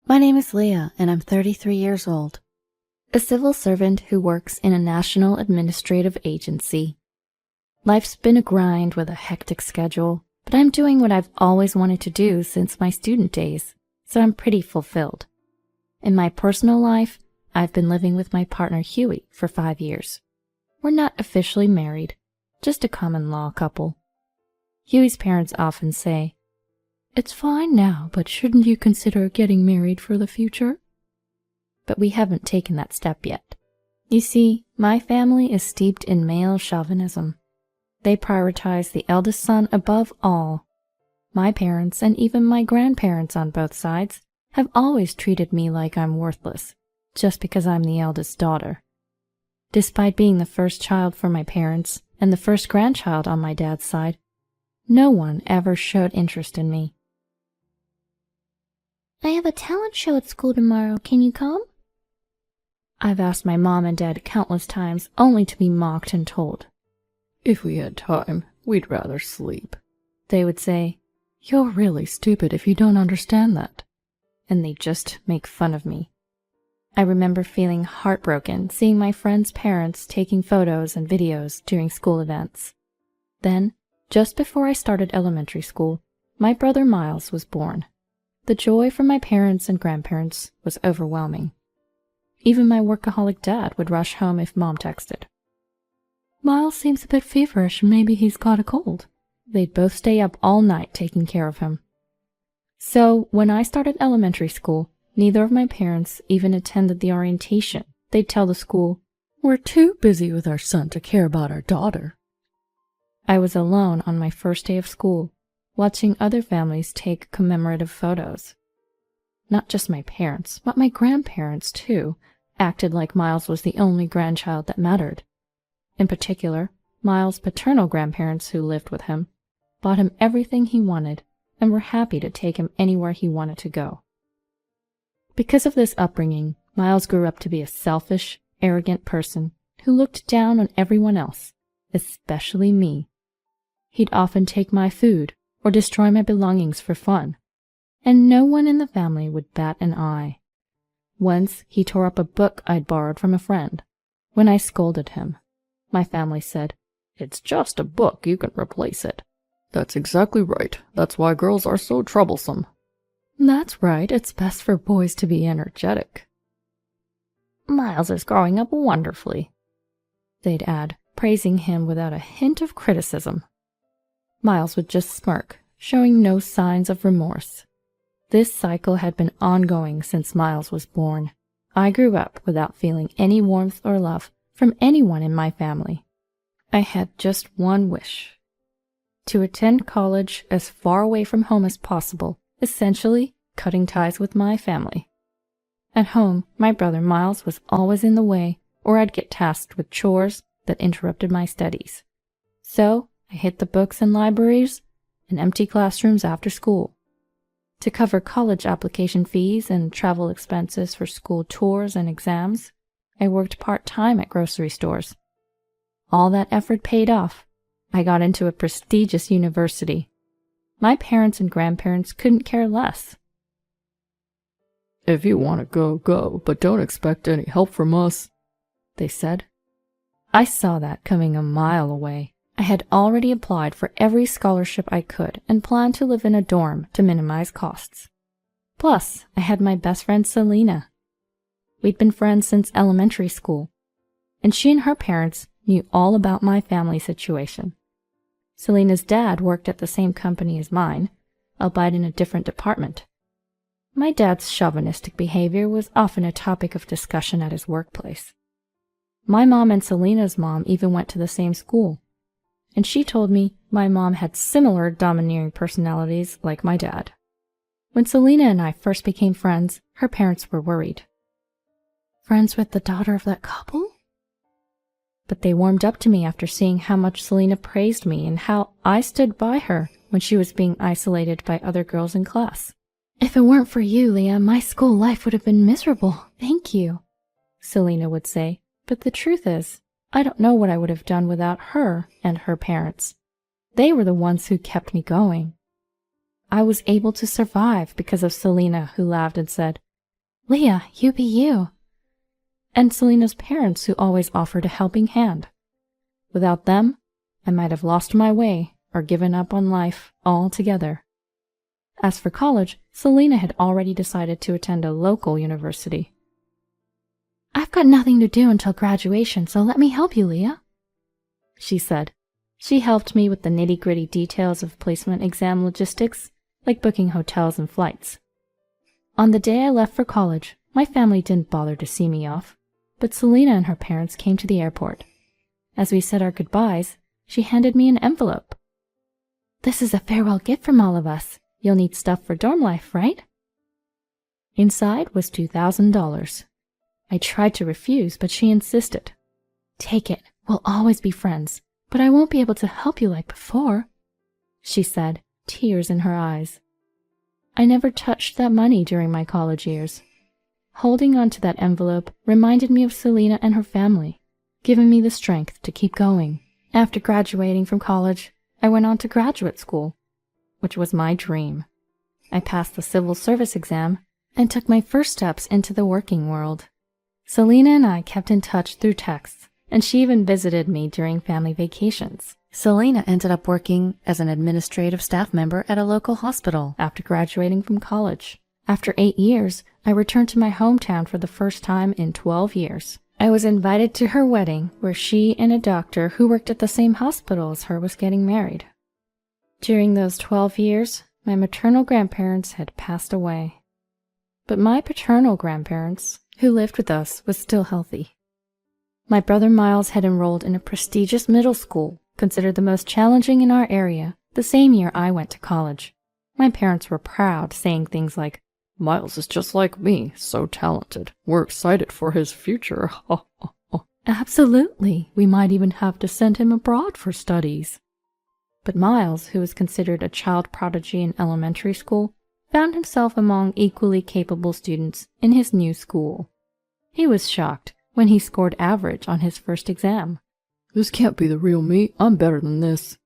My name is Leah, and I'm 33 years old. A civil servant who works in a national administrative agency. Life's been a grind with a hectic schedule, but I'm doing what I've always wanted to do since my student days, so I'm pretty fulfilled. In my personal life, I've been living with my partner Huey for 5 years. We're not officially married, just a common law couple. Huey's parents often say, "It's fine now, but shouldn't you consider getting married for the future?" But we haven't taken that step yet. You see, my family is steeped in male chauvinism. They prioritize the eldest son above all. My parents, and even my grandparents on both sides, have always treated me like I'm worthless, just because I'm the eldest daughter. Despite being the first child for my parents, and the first grandchild on my dad's side, no one ever showed interest in me. "I have a talent show at school tomorrow. Can you come?" I've asked my mom and dad countless times, only to be mocked and told, "If we had time, we'd rather sleep." They would say, "You're really stupid if you don't understand that." and they just make fun of me. I remember feeling heartbroken seeing my friends' parents taking photos and videos during school events. Then, just before I started elementary school, my brother Miles was born. The joy from my parents and grandparents was overwhelming. Even my workaholic dad would rush home if Mom texted. "Miles seems a bit feverish. Maybe he's got a cold." They'd both stay up all night taking care of him. So, when I started elementary school, neither of my parents even attended the orientation. They'd tell the school, "We're too busy with our son to care about our daughter." I was alone on my first day of school, watching other families take commemorative photos. Not just my parents, but my grandparents, too, acted like Miles was the only grandchild that mattered. In particular, Miles' paternal grandparents who lived with him bought him everything he wanted and were happy to take him anywhere he wanted to go. Because of this upbringing, Miles grew up to be a selfish, arrogant person who looked down on everyone else, especially me. He'd often take my food or destroy my belongings for fun, and no one in the family would bat an eye. Once he tore up a book I'd borrowed from a friend. When I scolded him, my family said, "It's just a book, you can replace it." "That's exactly right. That's why girls are so troublesome." "That's right, it's best for boys to be energetic." "Miles is growing up wonderfully," they'd add, praising him without a hint of criticism. Miles would just smirk, showing no signs of remorse. This cycle had been ongoing since Miles was born. I grew up without feeling any warmth or love from anyone in my family. I had just one wish: to attend college as far away from home as possible, essentially cutting ties with my family. At home, my brother Miles was always in the way, or I'd get tasked with chores that interrupted my studies. So I hit the books and libraries and empty classrooms after school. To cover college application fees and travel expenses for school tours and exams, I worked part-time at grocery stores. All that effort paid off. I got into a prestigious university. My parents and grandparents couldn't care less. "If you want to go, go, but don't expect any help from us," they said. I saw that coming a mile away. I had already applied for every scholarship I could and planned to live in a dorm to minimize costs. Plus, I had my best friend Selena. We'd been friends since elementary school, and she and her parents knew all about my family situation. Selena's dad worked at the same company as mine, albeit in a different department. My dad's chauvinistic behavior was often a topic of discussion at his workplace. My mom and Selena's mom even went to the same school, and she told me my mom had similar domineering personalities like my dad. When Selena and I first became friends, her parents were worried. "Friends with the daughter of that couple?" But they warmed up to me after seeing how much Selena praised me and how I stood by her when she was being isolated by other girls in class. "If it weren't for you, Leah, my school life would have been miserable. Thank you," Selena would say. But the truth is, I don't know what I would have done without her and her parents. They were the ones who kept me going. I was able to survive because of Selena, who laughed and said, Leah, you be you. And Selena's parents, who always offered a helping hand. Without them, I might have lost my way or given up on life altogether. As for college, Selena had already decided to attend a local university. I've got nothing to do until graduation, so let me help you, Leah, she said. She helped me with the nitty-gritty details of placement exam logistics, like booking hotels and flights. On the day I left for college, my family didn't bother to see me off, but Selena and her parents came to the airport. As we said our goodbyes, she handed me an envelope. This is a farewell gift from all of us. You'll need stuff for dorm life, right? Inside was $2,000. I tried to refuse, but she insisted. Take it. We'll always be friends, but I won't be able to help you like before, she said, tears in her eyes. I never touched that money during my college years. Holding on to that envelope reminded me of Selena and her family, giving me the strength to keep going. After graduating from college, I went on to graduate school, which was my dream. I passed the civil service exam and took my first steps into the working world. Selena and I kept in touch through texts, and she even visited me during family vacations. Selena ended up working as an administrative staff member at a local hospital after graduating from college. After 8 years, I returned to my hometown for the first time in 12 years. I was invited to her wedding, where she and a doctor who worked at the same hospital as her was getting married. During those 12 years, my maternal grandparents had passed away. But my paternal grandparents, who lived with us, was still healthy. My brother Miles had enrolled in a prestigious middle school, considered the most challenging in our area, the same year I went to college. My parents were proud, saying things like, Miles is just like me, so talented. We're excited for his future. Absolutely, we might even have to send him abroad for studies. But Miles, who was considered a child prodigy in elementary school, found himself among equally capable students in his new school. He was shocked when he scored average on his first exam. This can't be the real me. I'm better than this.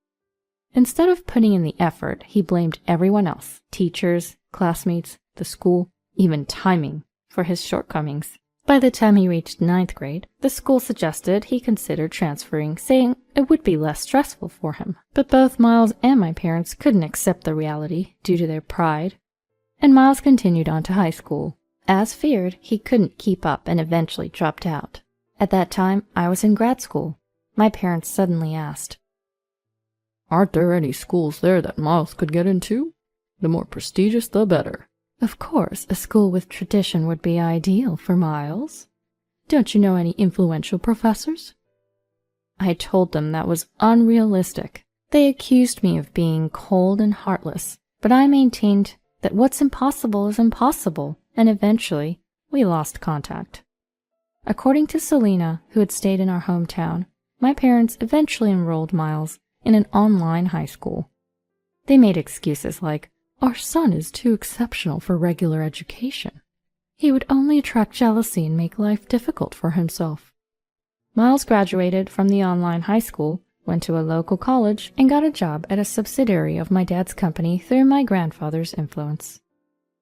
Instead of putting in the effort, he blamed everyone else, teachers, classmates, the school, even timing, for his shortcomings. By the time he reached 9th grade, the school suggested he consider transferring, saying it would be less stressful for him. But both Miles and my parents couldn't accept the reality due to their pride, and Miles continued on to high school. As feared, he couldn't keep up and eventually dropped out. At that time, I was in grad school. My parents suddenly asked, Aren't there any schools there that Miles could get into? The more prestigious, the better. Of course, a school with tradition would be ideal for Miles. Don't you know any influential professors? I told them that was unrealistic. They accused me of being cold and heartless, but I maintained that what's impossible is impossible, and eventually we lost contact. According to Selena, who had stayed in our hometown, my parents eventually enrolled Miles in an online high school. They made excuses like, our son is too exceptional for regular education. He would only attract jealousy and make life difficult for himself. Miles graduated from the online high school, went to a local college, and got a job at a subsidiary of my dad's company through my grandfather's influence.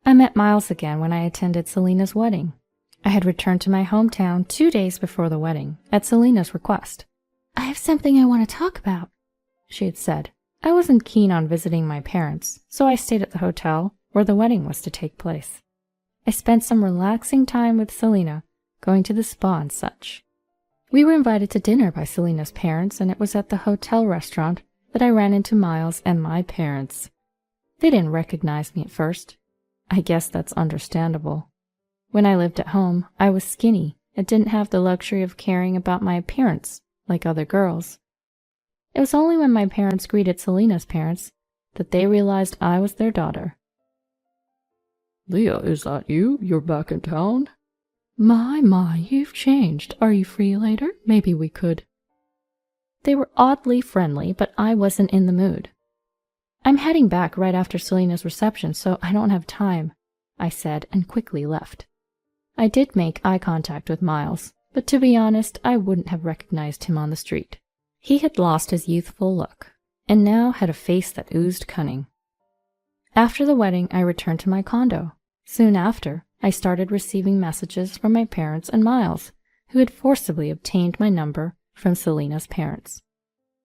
I met Miles again when I attended Selena's wedding. I had returned to my hometown 2 days before the wedding, at Selena's request. I have something I want to talk about, she had said. I wasn't keen on visiting my parents, so I stayed at the hotel where the wedding was to take place. I spent some relaxing time with Selena, going to the spa and such. We were invited to dinner by Selena's parents, and it was at the hotel restaurant that I ran into Miles and my parents. They didn't recognize me at first. I guess that's understandable. When I lived at home, I was skinny and didn't have the luxury of caring about my appearance like other girls. It was only when my parents greeted Selena's parents that they realized I was their daughter. Leah, is that you? You're back in town? My, you've changed. Are you free later? Maybe we could. They were oddly friendly, but I wasn't in the mood. I'm heading back right after Selena's reception, so I don't have time, I said, and quickly left. I did make eye contact with Miles, but to be honest, I wouldn't have recognized him on the street. He had lost his youthful look, and now had a face that oozed cunning. After the wedding, I returned to my condo. Soon after, I started receiving messages from my parents and Miles, who had forcibly obtained my number from Selena's parents.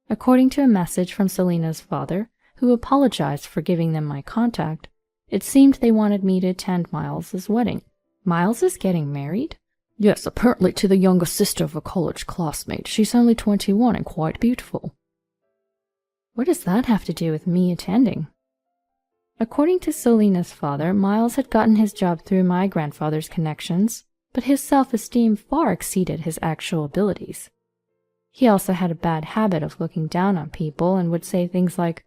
According to a message from Selena's father, who apologized for giving them my contact, it seemed they wanted me to attend Miles's wedding. Miles is getting married? Yes, apparently to the younger sister of a college classmate. She's only 21 and quite beautiful. What does that have to do with me attending? According to Selena's father, Miles had gotten his job through my grandfather's connections, but his self-esteem far exceeded his actual abilities. He also had a bad habit of looking down on people and would say things like,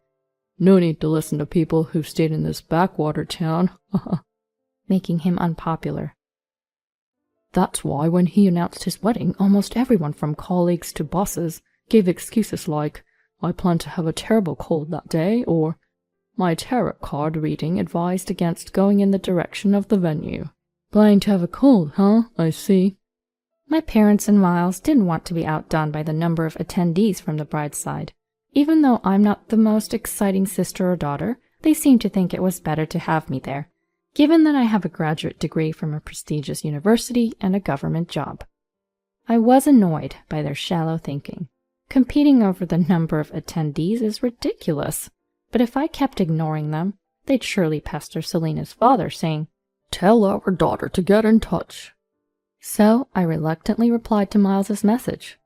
"No need to listen to people who stayed in this backwater town," making him unpopular. That's why when he announced his wedding, almost everyone from colleagues to bosses gave excuses like, "I plan to have a terrible cold that day," or "My tarot card reading advised against going in the direction of the venue." "Planning to have a cold, huh? I see." My parents and Miles didn't want to be outdone by the number of attendees from the bride's side. Even though I'm not the most exciting sister or daughter, they seemed to think it was better to have me there, given that I have a graduate degree from a prestigious university and a government job. I was annoyed by their shallow thinking. Competing over the number of attendees is ridiculous, but if I kept ignoring them, they'd surely pester Selena's father, saying, "Tell our daughter to get in touch." So I reluctantly replied to Miles's message.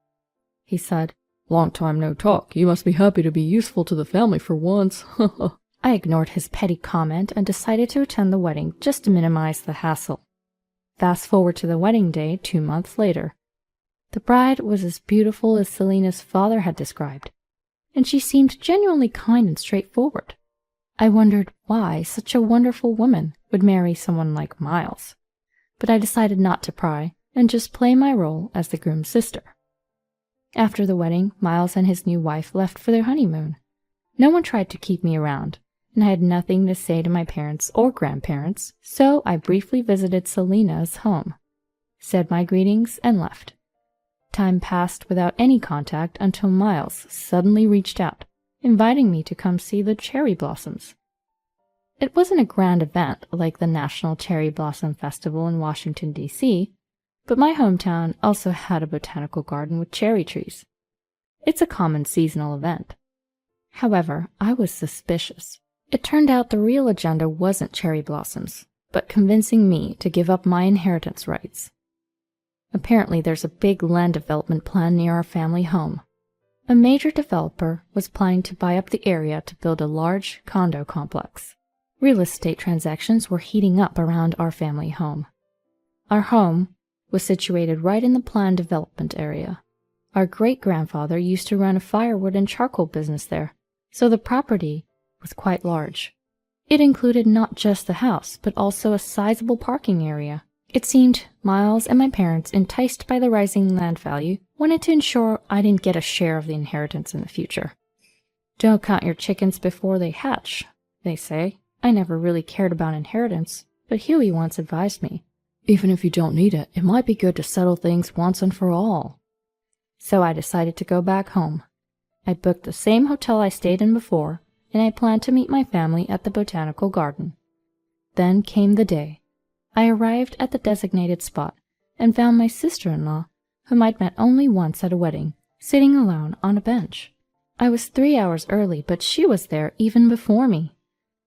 He said, "Long time no talk. You must be happy to be useful to the family for once." I ignored his petty comment and decided to attend the wedding just to minimize the hassle. Fast forward to the wedding day 2 months later. The bride was as beautiful as Selena's father had described, and she seemed genuinely kind and straightforward. I wondered why such a wonderful woman would marry someone like Miles, but I decided not to pry and just play my role as the groom's sister. After the wedding, Miles and his new wife left for their honeymoon. No one tried to keep me around, and I had nothing to say to my parents or grandparents, so I briefly visited Selena's home, said my greetings, and left. Time passed without any contact until Miles suddenly reached out, inviting me to come see the cherry blossoms. It wasn't a grand event like the National Cherry Blossom Festival in Washington, D.C., but my hometown also had a botanical garden with cherry trees. It's a common seasonal event. However, I was suspicious. It turned out the real agenda wasn't cherry blossoms, but convincing me to give up my inheritance rights. Apparently, there's a big land development plan near our family home. A major developer was planning to buy up the area to build a large condo complex. Real estate transactions were heating up around our family home. Our home was situated right in the planned development area. Our great-grandfather used to run a firewood and charcoal business there, so the property was quite large. It included not just the house, but also a sizable parking area. It seemed Miles and my parents, enticed by the rising land value, wanted to ensure I didn't get a share of the inheritance in the future. Don't count your chickens before they hatch, they say. I never really cared about inheritance, but Huey once advised me, "Even if you don't need it, it might be good to settle things once and for all." So I decided to go back home. I booked the same hotel I stayed in before, and I planned to meet my family at the botanical garden. Then came the day. I arrived at the designated spot and found my sister-in-law, whom I'd met only once at a wedding, sitting alone on a bench. I was 3 hours early, but she was there even before me.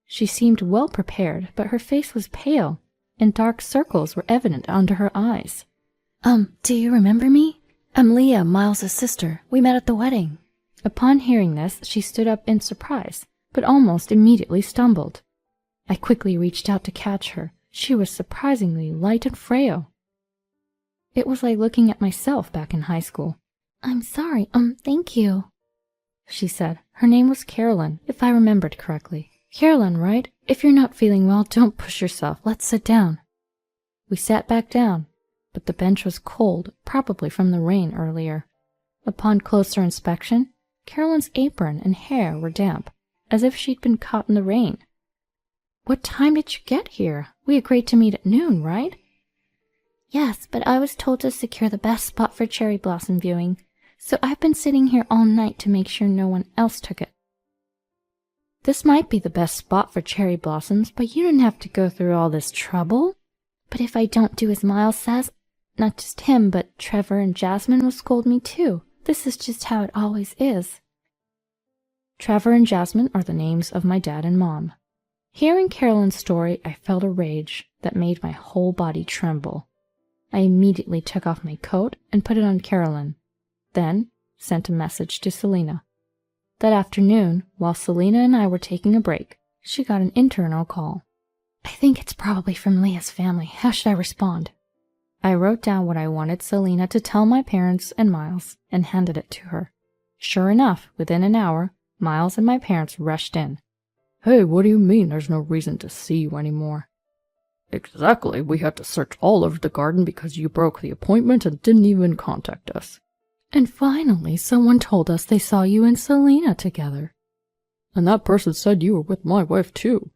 She seemed well prepared, but her face was pale, and dark circles were evident under her eyes. Do you remember me? I'm Leah, Miles's sister. We met at the wedding." Upon hearing this, she stood up in surprise, but almost immediately stumbled. I quickly reached out to catch her. She was surprisingly light and frail. It was like looking at myself back in high school. "I'm sorry, thank you," she said. Her name was Carolyn, if I remembered correctly. "Carolyn, right? If you're not feeling well, don't push yourself. Let's sit down." We sat back down, but the bench was cold, probably from the rain earlier. Upon closer inspection, Carolyn's apron and hair were damp, as if she'd been caught in the rain. "What time did you get here? We agreed to meet at noon, right?" "Yes, but I was told to secure the best spot for cherry blossom viewing, so I've been sitting here all night to make sure no one else took it." This might be the best spot for cherry blossoms, but you didn't have to go through all this trouble. But if I don't do as Miles says, not just him, but Trevor and Jasmine will scold me too. This is just how it always is. Trevor and Jasmine are the names of my dad and mom. Hearing Carolyn's story, I felt a rage that made my whole body tremble. I immediately took off my coat and put it on Carolyn, then sent a message to Selena. That afternoon, while Selena and I were taking a break, she got an internal call. I think it's probably from Leah's family. How should I respond? I wrote down what I wanted Selena to tell my parents and Miles and handed it to her. Sure enough, within an hour, Miles and my parents rushed in. Hey, what do you mean there's no reason to see you anymore? Exactly, we had to search all over the garden because you broke the appointment and didn't even contact us. And finally, someone told us they saw you and Selena together. And that person said you were with my wife too.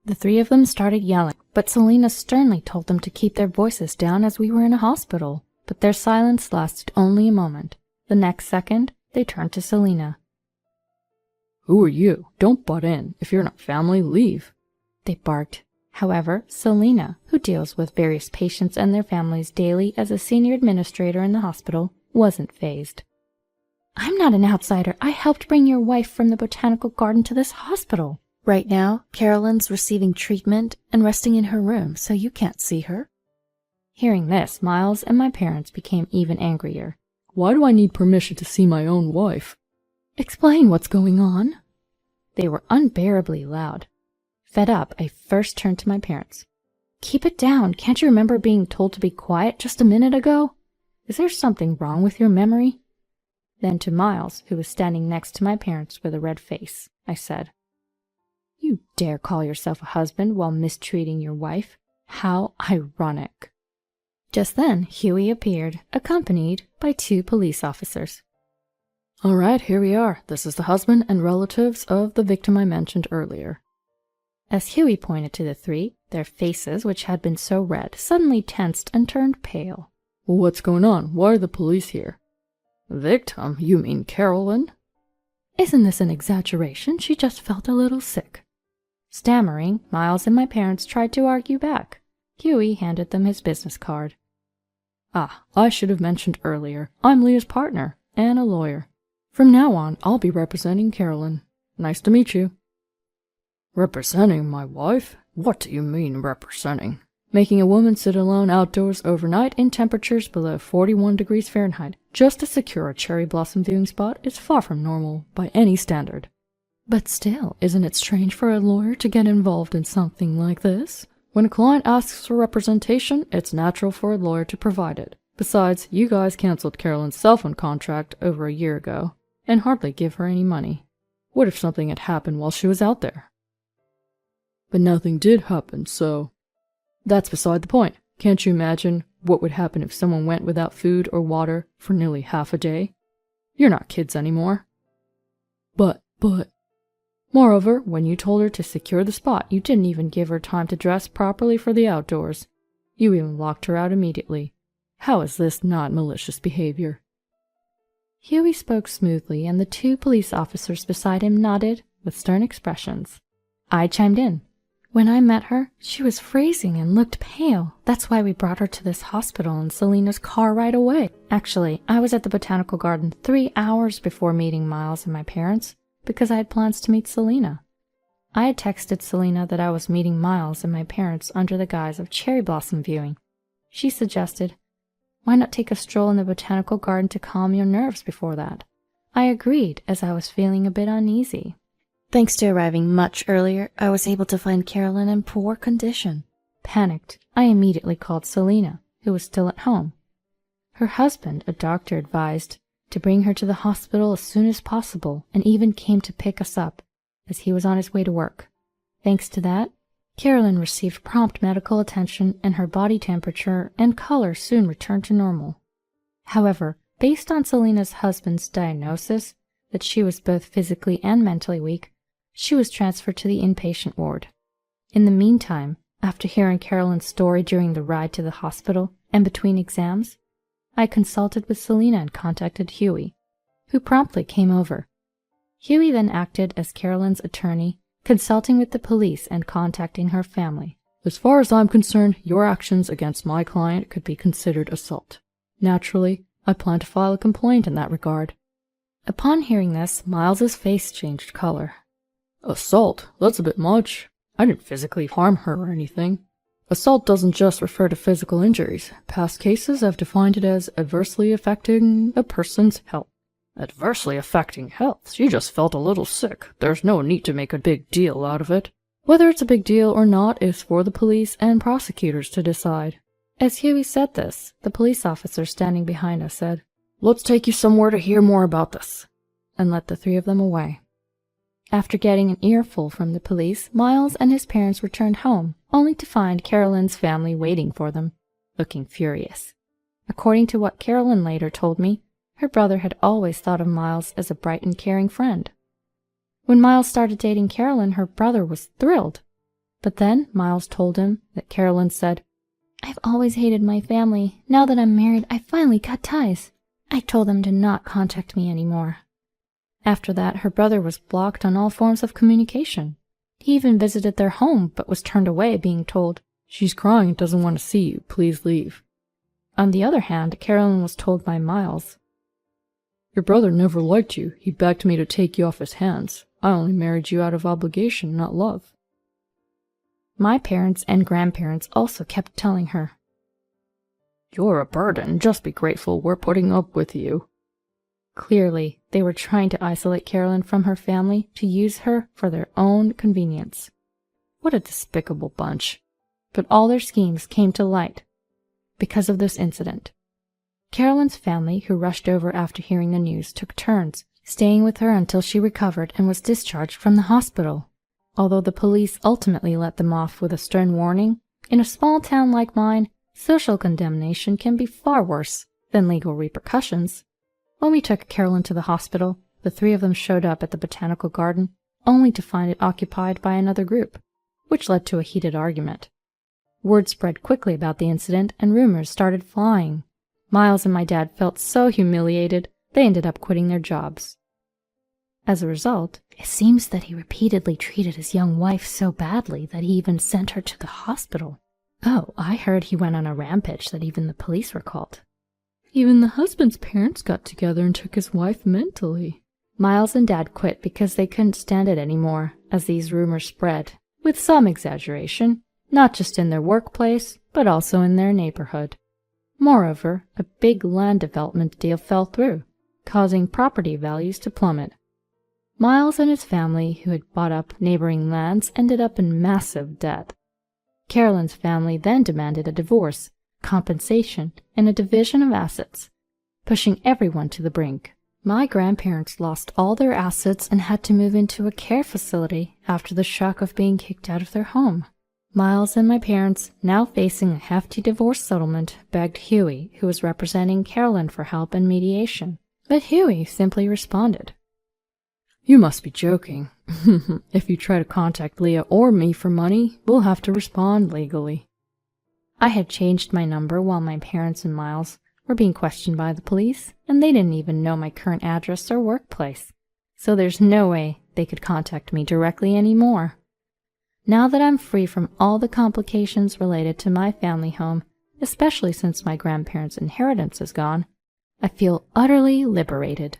The three of them started yelling, but Selena sternly told them to keep their voices down as we were in a hospital. But their silence lasted only a moment. The next second, they turned to Selena. Who are you? Don't butt in. If you're not family, leave. They barked. However, Selena, who deals with various patients and their families daily as a senior administrator in the hospital, wasn't fazed. I'm not an outsider. I helped bring your wife from the botanical garden to this hospital. Right now, Carolyn's receiving treatment and resting in her room, so you can't see her. Hearing this, Miles and my parents became even angrier. Why do I need permission to see my own wife? Explain what's going on. They were unbearably loud. Fed up, I first turned to my parents. Keep it down. Can't you remember being told to be quiet just a minute ago? Is there something wrong with your memory? Then to Miles, who was standing next to my parents with a red face, I said, You dare call yourself a husband while mistreating your wife? How ironic. Just then, Huey appeared, accompanied by 2 police officers. All right, here we are. This is the husband and relatives of the victim I mentioned earlier. As Huey pointed to the 3, their faces, which had been so red, suddenly tensed and turned pale. Well, what's going on? Why are the police here? Victim? You mean Carolyn? Isn't this an exaggeration? She just felt a little sick. Stammering, Miles and my parents tried to argue back. Huey handed them his business card. Ah, I should have mentioned earlier. I'm Leah's partner and a lawyer. From now on, I'll be representing Carolyn. Nice to meet you. Representing my wife? What do you mean, representing? Making a woman sit alone outdoors overnight in temperatures below 41 degrees Fahrenheit just to secure a cherry blossom viewing spot is far from normal by any standard. But still, isn't it strange for a lawyer to get involved in something like this? When a client asks for representation, it's natural for a lawyer to provide it. Besides, you guys canceled Carolyn's cell phone contract over a year ago and hardly give her any money. What if something had happened while she was out there? But nothing did happen, so... That's beside the point. Can't you imagine what would happen if someone went without food or water for nearly half a day? You're not kids anymore. But... Moreover, when you told her to secure the spot, you didn't even give her time to dress properly for the outdoors. You even locked her out immediately. How is this not malicious behavior? Huey spoke smoothly, and the 2 police officers beside him nodded with stern expressions. I chimed in. When I met her, she was freezing and looked pale. That's why we brought her to this hospital in Selena's car right away. Actually, I was at the botanical garden 3 hours before meeting Miles and my parents, because I had plans to meet Selena. I had texted Selena that I was meeting Miles and my parents under the guise of cherry blossom viewing. She suggested, why not take a stroll in the botanical garden to calm your nerves before that? I agreed, as I was feeling a bit uneasy. Thanks to arriving much earlier, I was able to find Carolyn in poor condition. Panicked, I immediately called Selena, who was still at home. Her husband, a doctor, advised to bring her to the hospital as soon as possible, and even came to pick us up, as he was on his way to work. Thanks to that, Carolyn received prompt medical attention, and her body temperature and color soon returned to normal. However, based on Selena's husband's diagnosis that she was both physically and mentally weak, she was transferred to the inpatient ward. In the meantime, after hearing Carolyn's story during the ride to the hospital and between exams, I consulted with Selena and contacted Huey, who promptly came over. Huey then acted as Carolyn's attorney consulting with the police and contacting her family. As far as I'm concerned, your actions against my client could be considered assault. Naturally, I plan to file a complaint in that regard. Upon hearing this, Miles's face changed color. Assault? That's a bit much. I didn't physically harm her or anything. Assault doesn't just refer to physical injuries. Past cases have defined it as adversely affecting a person's health. Adversely affecting health? She just felt a little sick. There's no need to make a big deal out of it. Whether it's a big deal or not is for the police and prosecutors to decide. As Huey said this, the police officer standing behind us said, "Let's take you somewhere to hear more about this," and led the three of them away. After getting an earful from the police, Miles and his parents returned home, only to find Carolyn's family waiting for them, looking furious. According to what Carolyn later told me, her brother had always thought of Miles as a bright and caring friend. When Miles started dating Carolyn, her brother was thrilled. But then Miles told him that Carolyn said, "I've always hated my family. Now that I'm married, I finally cut ties. I told them to not contact me anymore." After that, her brother was blocked on all forms of communication. He even visited their home, but was turned away, being told, "She's crying and doesn't want to see you. Please leave." On the other hand, Carolyn was told by Miles, "Your brother never liked you. He begged me to take you off his hands. I only married you out of obligation, not love." My parents and grandparents also kept telling her, "You're a burden. Just be grateful we're putting up with you." Clearly, they were trying to isolate Carolyn from her family to use her for their own convenience. What a despicable bunch. But all their schemes came to light because of this incident. Carolyn's family, who rushed over after hearing the news, took turns, staying with her until she recovered and was discharged from the hospital. Although the police ultimately let them off with a stern warning, in a small town like mine, social condemnation can be far worse than legal repercussions. When we took Carolyn to the hospital, the three of them showed up at the botanical garden, only to find it occupied by another group, which led to a heated argument. Word spread quickly about the incident, and rumors started flying. Miles and my dad felt so humiliated, they ended up quitting their jobs. As a result, it seems that he repeatedly treated his young wife so badly that he even sent her to the hospital. Oh, I heard he went on a rampage that even the police were called. Even the husband's parents got together and took his wife mentally. Miles and Dad quit because they couldn't stand it anymore, as these rumors spread, with some exaggeration, not just in their workplace, but also in their neighborhood. Moreover, a big land development deal fell through, causing property values to plummet. Miles and his family, who had bought up neighboring lands, ended up in massive debt. Carolyn's family then demanded a divorce, compensation, and a division of assets, pushing everyone to the brink. My grandparents lost all their assets and had to move into a care facility after the shock of being kicked out of their home. Miles and my parents, now facing a hefty divorce settlement, begged Huey, who was representing Carolyn, for help and mediation. But Huey simply responded, "You must be joking. If you try to contact Leah or me for money, we'll have to respond legally." I had changed my number while my parents and Miles were being questioned by the police, and they didn't even know my current address or workplace, so there's no way they could contact me directly anymore. Now that I'm free from all the complications related to my family home, especially since my grandparents' inheritance is gone, I feel utterly liberated.